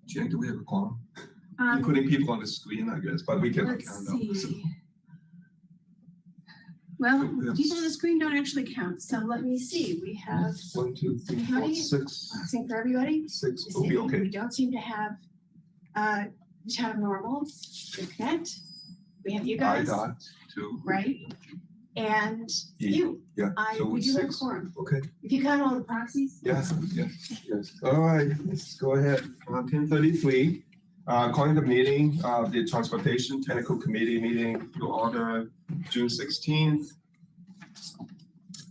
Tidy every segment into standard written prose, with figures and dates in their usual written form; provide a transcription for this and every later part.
Jen, do we have a quorum? Including people on the screen, I guess, but we can count them. So. Well, people on the screen don't actually count, so let me see. We have 1, 2, 3, 4, 6. Passing for everybody. 6 will be okay. We don't seem to have town normal. We connect. We have you guys. I got 2. Right. And you. Yeah. So we do 6. have a quorum. Okay. If you count all the proxies. Yes. All right, let's go ahead. 10:33. Calling the meeting of the Transportation Technical Committee meeting to order June 16th.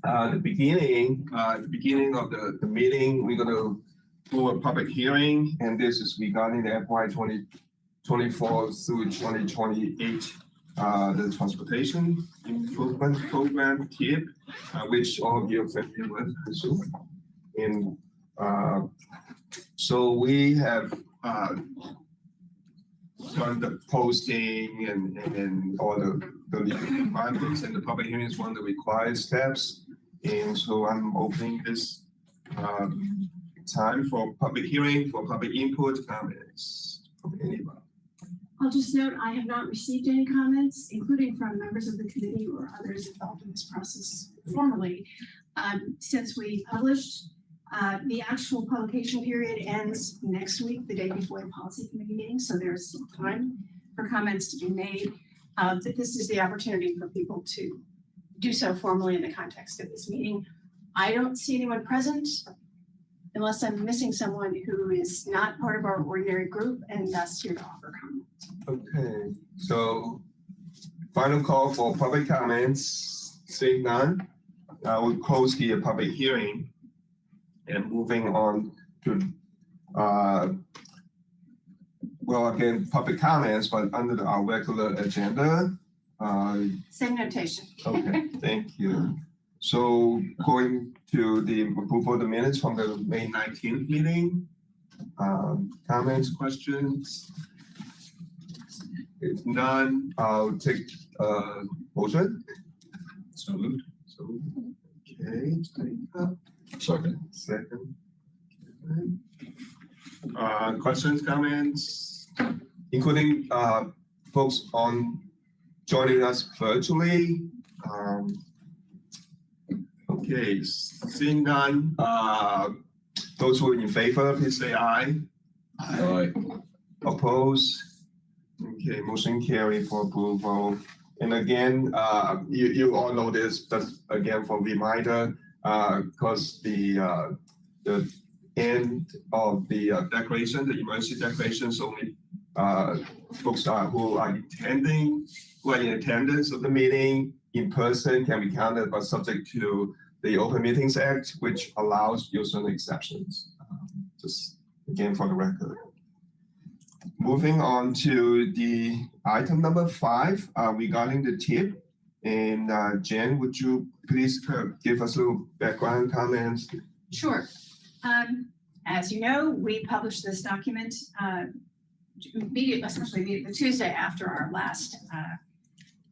The beginning of the meeting, we're going to do a public hearing, and this is regarding the FY 2024 through 2028, the Transportation Improvement Program TIP, which all of you are familiar with, I assume. And so we have done the posting and all the legal requirements, and the public hearing is one of the required steps. And so I'm opening this time for public hearing, for public input, comments from anybody. I'll just note I have not received any comments, including from members of the committee or others involved in this process formally. Since we published, the actual publication period ends next week, the day before the policy committee meeting, so there's still time for comments to be made. But this is the opportunity for people to do so formally in the context of this meeting. I don't see anyone present unless I'm missing someone who is not part of our ordinary group and thus here to offer comment. Okay, so final call for public comments. Seeing none, we'll close the public hearing. And moving on to, well, again, public comments, but under our regular agenda. Same notation. Okay, thank you. So going to the approval of the minutes from the May 19th meeting. Comments, questions? If none, I'll take motion. So moved. So, okay. Second. Questions, comments, including folks on joining us virtually. Okay, seeing none. Those who are in favor, please say aye. Aye. Oppose? Okay, motion carried for approval. And again, you all know this, but again, for reminder, because the end of the declaration, the emergency declarations, only folks who are in attendance of the meeting in person can be counted, but subject to the Open Meetings Act, which allows certain exceptions. Just again for the record. Moving on to the item number 5 regarding the TIP. And Jen, would you please give us a little background comments? Sure. As you know, we published this document especially the Tuesday after our last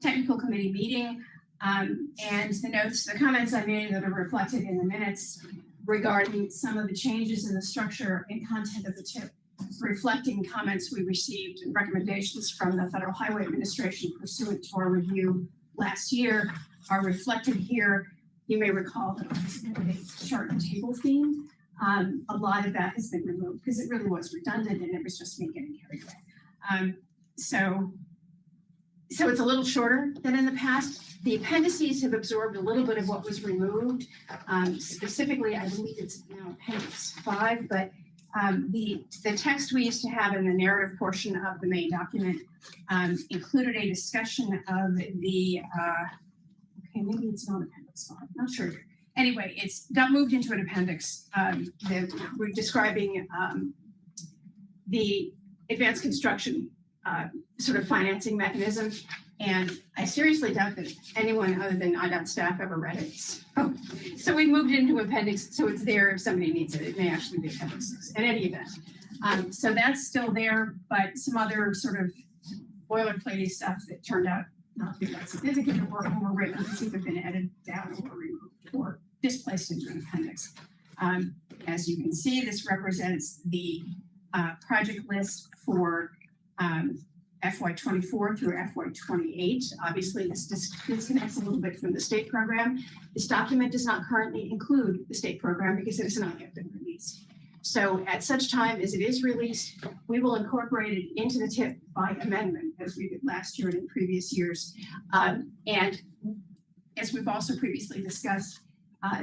technical committee meeting. And the comments I made that are reflected in the minutes regarding some of the changes in the structure and content of the TIP, reflecting comments we received and recommendations from the Federal Highway Administration pursuant to our review last year are reflected here. You may recall that it was a chart and table theme. A lot of that has been removed because it really was redundant and it was just me getting carried away. So it's a little shorter than in the past. The appendices have absorbed a little bit of what was removed. Specifically, I believe it's now appendix 5, but the text we used to have in the narrative portion of the main document included a discussion of the, okay, maybe it's not appendix 5, not sure. Anyway, it's got moved into an appendix. We're describing the advanced construction sort of financing mechanism. And I seriously doubt that anyone other than IDOT staff ever read it. So we moved it into appendix, so it's there if somebody needs it. It may actually be appendix 6 in any event. So that's still there, but some other sort of boilerplate stuff that turned out not to be that significant or overwritten has either been edited down or removed or displaced into an appendix. As you can see, this represents the project list for FY24 through FY28. Obviously, this disconnects a little bit from the state program. This document does not currently include the state program because it has not yet been released. So at such time as it is released, we will incorporate it into the TIP by amendment, as we did last year and in previous years. And as we've also previously discussed,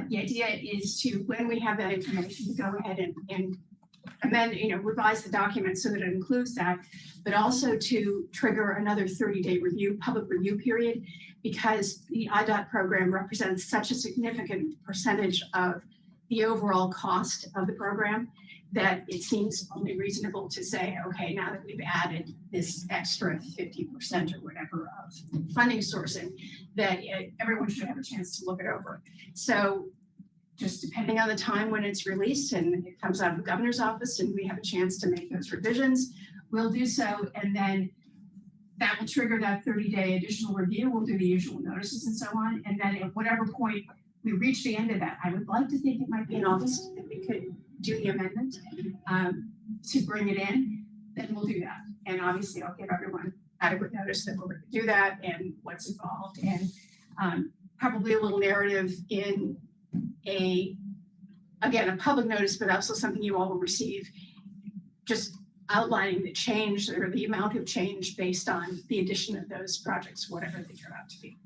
the idea is to, when we have that information, to go ahead and amend, revise the document so that it includes that, but also to trigger another 30-day public review period, because the IDOT program represents such a significant percentage of the overall cost of the program that it seems only reasonable to say, okay, now that we've added this extra 50% or whatever of funding sourcing, that everyone should have a chance to look it over. So just depending on the time when it's released and it comes out of the governor's office and we have a chance to make those revisions, we'll do so. And then that will trigger that 30-day additional review. We'll do the usual notices and so on. And then at whatever point we reach the end of that, I would like to think it might be in August that we could do the amendment to bring it in, then we'll do that. And obviously I'll give everyone adequate notice that we're going to do that and what's involved, and probably a little narrative in a public notice, but also something you all will receive, just outlining the change or the amount of change based on the addition of those projects, whatever they turn out to be.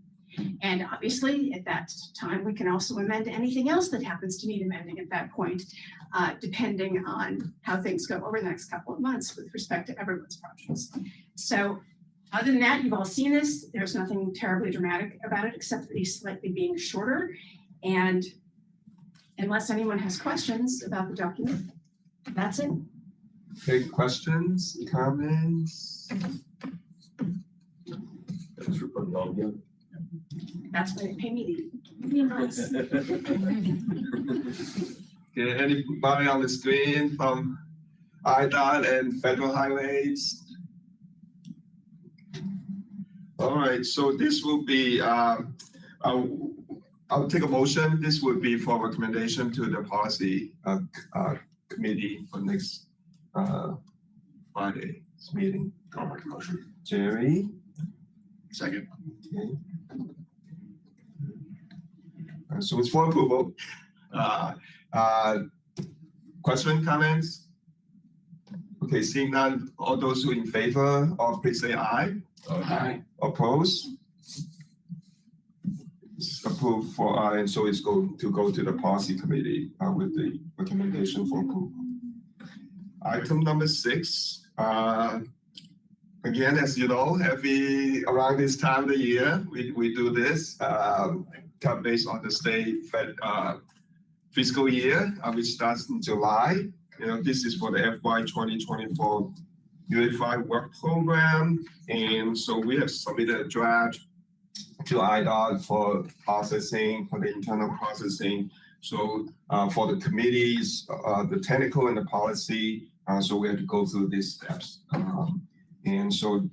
And obviously at that time, we can also amend anything else that happens to need amending at that point, depending on how things go over the next couple of months with respect to everyone's projects. So other than that, you've all seen this. There's nothing terribly dramatic about it, except for these slightly being shorter. And unless anyone has questions about the document, that's it. Okay, questions, comments? Thanks for putting it all together. That's why they pay me the invoice. Okay, anybody on the screen from IDOT and Federal Highways? All right, so this will be, I'll take a motion. This would be for recommendation to the policy committee for next Friday's meeting. I'll make a motion. Jerry? Second. Okay. So it's for approval. Question, comments? Okay, seeing none, all those who in favor of, please say aye. Aye. Oppose? It's approved for aye, and so it's going to go to the policy committee with the recommendation for approval. Item number 6. Again, as you know, around this time of the year, we do this based on the state fiscal year, which starts in July. This is for the FY 2024 Unified Work Program, and so we have submitted a draft to IDOT for processing, for the internal processing. So for the committees, the technical and the policy, so we have to go through these steps. And so,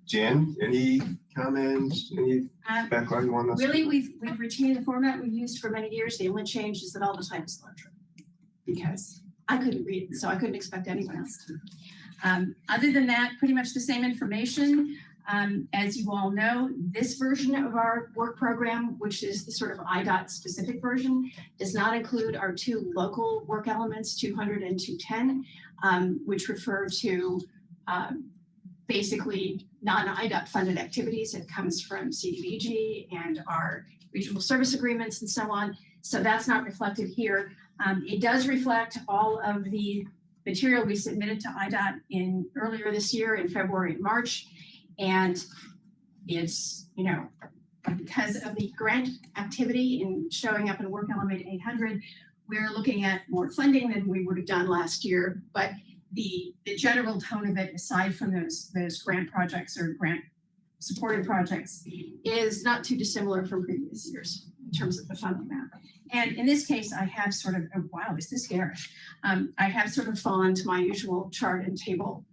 Jen, any comments, any background you want to? Really, we've retained the format we've used for many years. The only change is that all the time is larger, because I couldn't read it, so I couldn't expect anyone else to. Other than that, pretty much the same information. As you all know, this version of our work program, which is the sort of IDOT specific version, does not include our 2 local work elements, 200 and 210, which refer to basically non-IDOT funded activities. It comes from CDBG and our regional service agreements and so on. So that's not reflected here. It does reflect all of the material we submitted to IDOT earlier this year in February and March. And it's, because of the grant activity in showing up in work element 800, we're looking at more funding than we would have done last year. But the general tone of it, aside from those grant projects or grant supported projects, is not too dissimilar from previous years in terms of the funding map. And in this case, I have sort of, oh, wow, is this garish? I have sort of fallen to my usual chart and table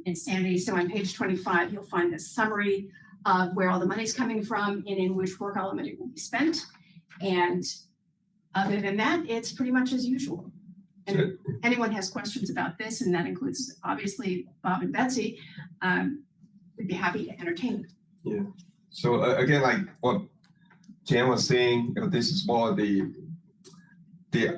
insanity. So on page 25, you'll find a summary of where all the money's coming from and in which work element it will be spent. And other than that, it's pretty much as usual. And if anyone has questions about this, and that includes obviously Bob and Betsy, we'd be happy to entertain them. So again, like what Jan was saying, this is more the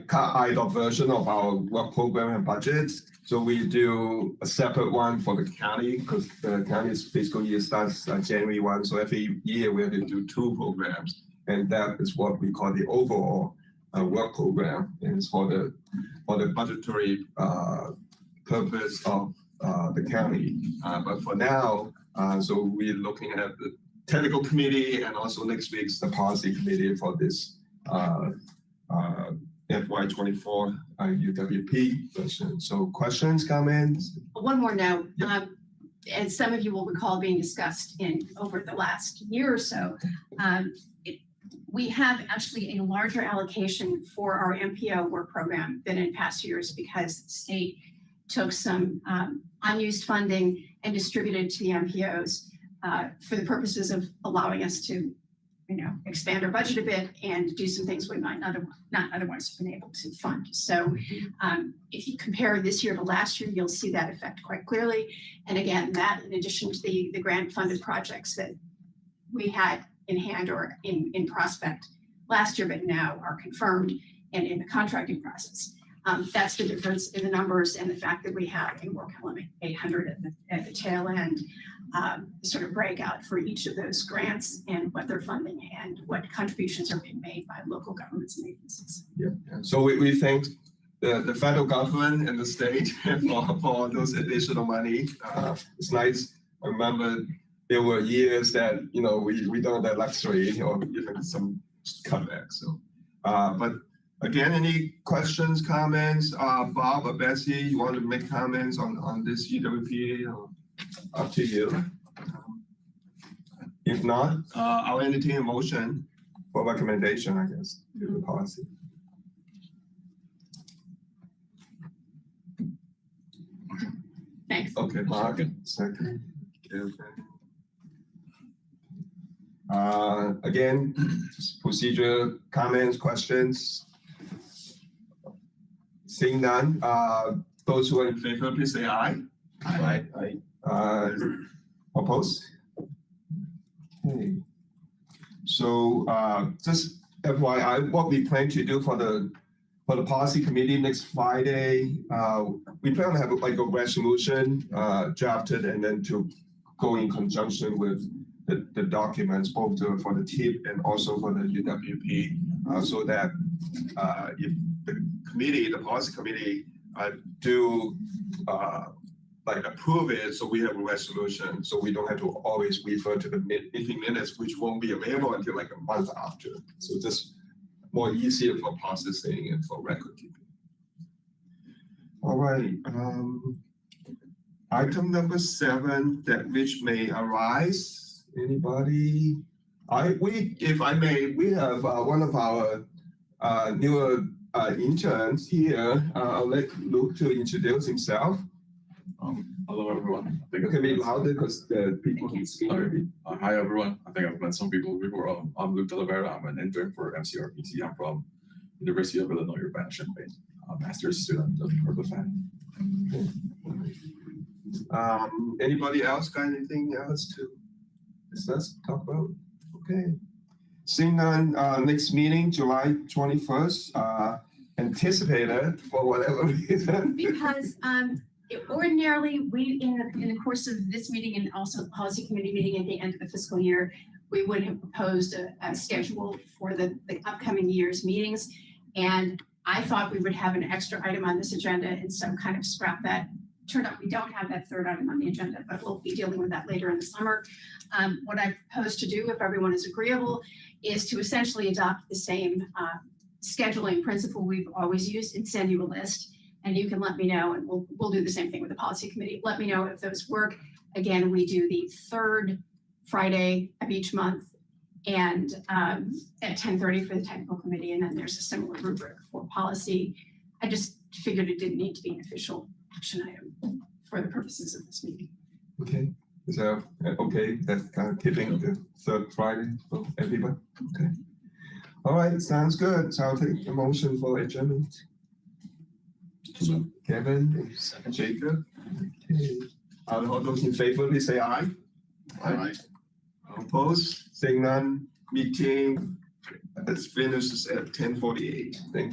cut-out version of our work program and budget. So we do a separate one for the county because the county's fiscal year starts January 1. So every year we have to do 2 programs, and that is what we call the overall work program, and it's for the budgetary purpose of the county. But for now, so we're looking at the technical committee and also next week's the policy committee for this FY24 UWP version. So questions, comments? One more note, Yeah. as some of you will recall being discussed over the last year or so, we have actually a larger allocation for our MPO work program than in past years because the state took some unused funding and distributed to the MPOs for the purposes of allowing us to, expand our budget a bit and do some things we might not otherwise have been able to fund. So if you compare this year to last year, you'll see that effect quite clearly. And again, that in addition to the grant funded projects that we had in hand or in prospect last year, but now are confirmed and in the contracting process. That's the difference in the numbers and the fact that we have a work element 800 at the tail end, sort of breakout for each of those grants and what they're funding and what contributions are being made by local governments and agencies. Yeah. So we thank the federal government and the state for those additional money. It's nice. I remember there were years that we don't have that luxury or even some cutbacks. So, but again, any questions, comments? Bob or Betsy, you want to make comments on this UWP? Up to you. If not, I'll entertain a motion for recommendation, I guess, to the policy. Thanks. Okay, Mark, second. Okay. Again, just procedure, comments, questions. Seeing none, those who are in favor, please say aye. Aye. Opposed? Okay. So just FYI, what we plan to do for the policy committee next Friday, we plan to have like a resolution drafted and then to go in conjunction with the documents, both for the TIP and also for the UWP, so that if the policy committee do approve it, so we have a resolution, so we don't have to always refer to the meeting minutes, which won't be available until like a month after. So just more easier for processing and for record keeping. All right. Item number 7, that which may arise. Anybody? If I may, we have one of our newer interns here. I'll let Luke to introduce himself. Hello, everyone. Okay, maybe louder because the people can see. Hi, everyone. I think I've met some people before. I'm Luke Talavera. I'm an intern for MCRPC. I'm from University of Illinois Urbana-Champaign, master's student of Urban. Anybody else got anything else to discuss, talk about? Okay. Seeing none, next meeting, July 21st, anticipated for whatever reason. Because ordinarily, we in the course of this meeting and also the policy committee meeting at the end of the fiscal year, we would have proposed a schedule for the upcoming year's meetings. And I thought we would have an extra item on this agenda, and so kind of scrap that. Turned out we don't have that third item on the agenda, but we'll be dealing with that later in the summer. What I propose to do, if everyone is agreeable, is to essentially adopt the same scheduling principle we've always used and send you a list. And you can let me know, and we'll do the same thing with the policy committee. Let me know if those work. Again, we do the third Friday of each month, and at 10:30 for the technical committee, and then there's a similar rubric for policy. I just figured it didn't need to be an official action item for the purposes of this meeting. Okay, so okay, that's kind of keeping the third Friday for everyone. Okay. All right, sounds good. So I'll take a motion for adjournment. So Kevin, and Jacob. Okay. All those in favor, please say aye. Aye. Opposed, saying none, meeting is finished at 10:48. Thank you.